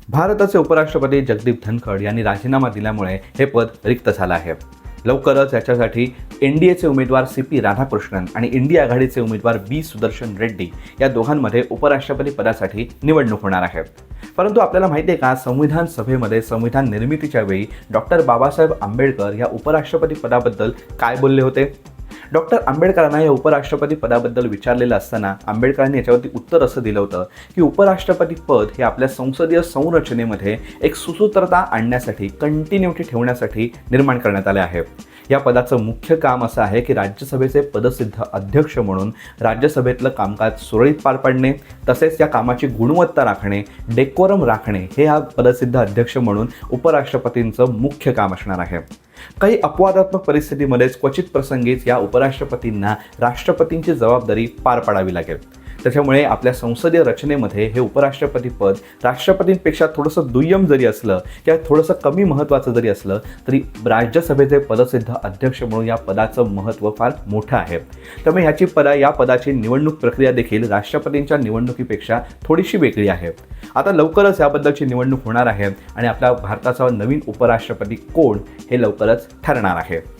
भारताचे उपराष्ट्रपती जगदीप धनखड यांनी राजीनामा दिल्यामुळे हे पद रिक्त झालं आहे. लवकरच याच्यासाठी एनडीएचे उमेदवार CP राधाकृष्णन आणि इंडिया आघाडीचे उमेदवार B सुदर्शन रेड्डी या दोघांमध्ये उपराष्ट्रपती पदासाठी निवडणूक होणार आहे. परंतु आपल्याला माहिती आहे का, संविधान सभेमध्ये संविधान निर्मितीच्या वेळी डॉक्टर बाबासाहेब आंबेडकर या उपराष्ट्रपती पदाबद्दल काय बोलले होते? डॉक्टर आंबेडकरांना या उपराष्ट्रपती पदाबद्दल विचारलेलं असताना आंबेडकरांनी याच्यावरती उत्तर असं दिलं होतं की उपराष्ट्रपती पद हे आपल्या संसदीय संरचनेमध्ये एक सुसूत्रता आणण्यासाठी, कंटिन्युटी ठेवण्यासाठी निर्माण करण्यात आले आहे. या पदाचं मुख्य काम असं आहे की राज्यसभेचे पदसिद्ध अध्यक्ष म्हणून राज्यसभेतलं कामकाज सुरळीत पार पाडणे, तसेच या कामाची गुणवत्ता राखणे, डेकोरम राखणे हे हा पदसिद्ध अध्यक्ष म्हणून उपराष्ट्रपतींचं मुख्य काम असणार आहे. काही अपवादात्मक परिस्थितीमध्येच क्वचित प्रसंगीच या उपराष्ट्रपतींना राष्ट्रपतींची जबाबदारी पार पाडावी लागेल. त्याच्यामुळे आपल्या संसदीय रचनेमध्ये हे उपराष्ट्रपती पद राष्ट्रपतींपेक्षा थोडंसं दुय्यम जरी असलं किंवा थोडंसं कमी महत्त्वाचं जरी असलं तरी राज्यसभेचे पदसिद्ध अध्यक्ष म्हणून या पदाचं महत्त्व फार मोठं आहे. त्यामुळे या पदाची निवडणूक प्रक्रिया देखील राष्ट्रपतींच्या निवडणुकीपेक्षा थोडीशी वेगळी आहे. आता लवकरच याबद्दलची निवडणूक होणार आहे आणि आपल्या भारताचा नवीन उपराष्ट्रपती कोण हे लवकरच ठरणार आहे.